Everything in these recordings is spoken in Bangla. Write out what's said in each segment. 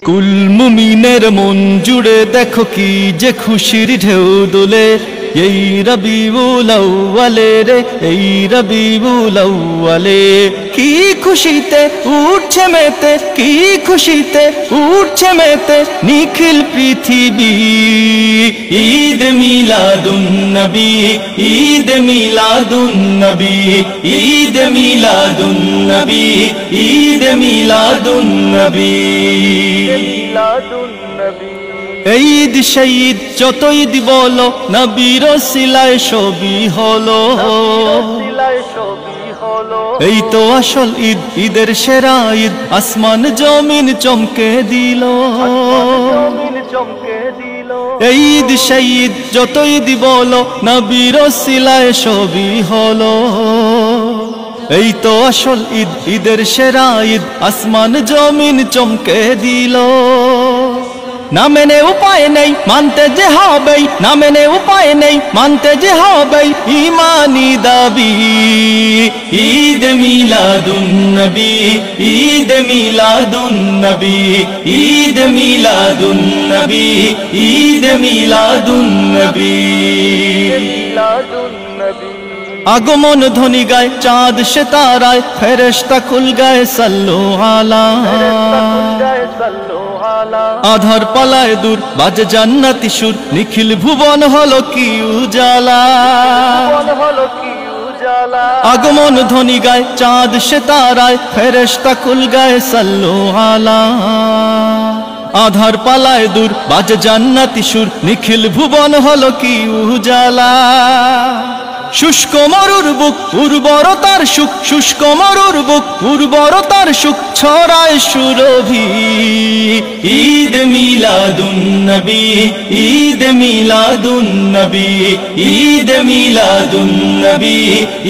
কুল মুমিনের মন জুড়ে দেখো কি যে খুশির ঢেউ দোলে এই রবিউল আউয়ালে রে এই রবিউল আউয়ালে কি খুশিতে উঠছে মেতে কি খুশিতে উঠছে মেতে নিখিল পৃথিবী ঈদ মিলাদুন নবী ঈদ মিলাদুন নবী ঈদ মিলাদুন নবী ঈদ মিলাদুন নবী এই ঈদ শহীদ যত ঈদ বলো নবীর ওসিলায় সবই হলো এই তো আসল ঈদ ঈদের সেরা ঈদ আসমান জমিন চমকে দিল এই ঈদ শহীদ যত ঈদ বলো নবীর ওসিলায় সবই হলো এই তো আসল ঈদ ঈদের সেরা ঈদ আসমান জমিন চমকে দিল না মেনে উপায় নেই মানতে যে হবেই না মেনে উপায় নেই মানতে যে হবেই ঈমানি দাবি ঈদ মিলাদুন নবী ঈদ মিলাদুন নবী ঈদ মিলাদুন নবী ঈদ মিলাদুন নবী আগমন ধ্বনি গায় চাঁদ সে তারায় ফেরেশতা খুল গায় সাল্লু আলা আধার পালায় দূর বাজে জান্নাতি সুর নিখিল ভুবন হলো কি উজালা আগমন ধ্বনি গায় চাঁদ সে তারায় ফেরেশতা খুল গায় সাল্লু আলা আধার পালায় দূর বাজে জান্নাতি সুর নিখিল ভুবন হলো কি উজালা শুষ্ক মরুর বুক উর্বরতার সুখ শুষ্ক মরুর বুক উর্বরতার সুখ ছড়ায় সুরভি ঈদ মিলাদুন নবী ঈদ মিলাদুন নবী ঈদ মিলাদুন নবী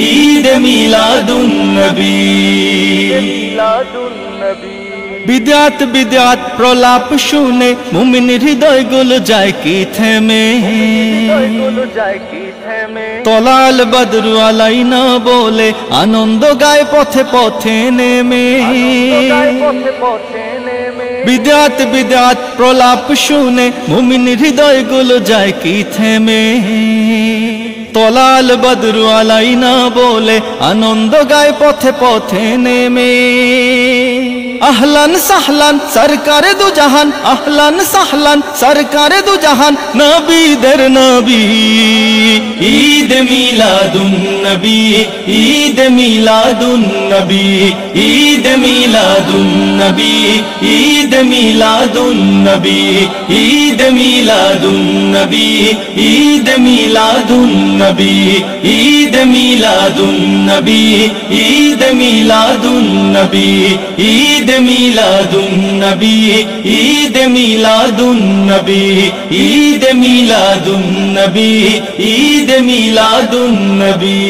ঈদ মিলাদুন নবী বিদআত বিদআত প্রলাপ শুনে মুমিন হৃদয়গুলো যায় কি থেমে তলাল বদরু আলাইনা বলে আনন্দ গায় পথে পথে নেমে বিদআত বিদআত প্রলাপ শুনে মুমিন হৃদয়গুলো যায় কি থেমে তলাল বদরু আলাইনা বলে আনন্দ গায় পথে পথে নেমে আহলান সাহলান সরকারে দু জাহান আহলান সাহলান সরকারে দু জাহান নবীদের নবী ঈদ মিলাদুন নবী ঈদ মিলাদুন নবী ঈদ মিলাদুন নবী ঈদ মিলাদুন নবী ঈদ মিলাদুন নবী ঈদ মিলাদুন নবী ঈদ মিলাদুন নবী ঈদ মিলাদুন নবী ঈদ মিলাদুন নবী ঈদ মিলাদুন নবী ঈদ মিলাদুন নবী ঈদ মিলাদুন নবী।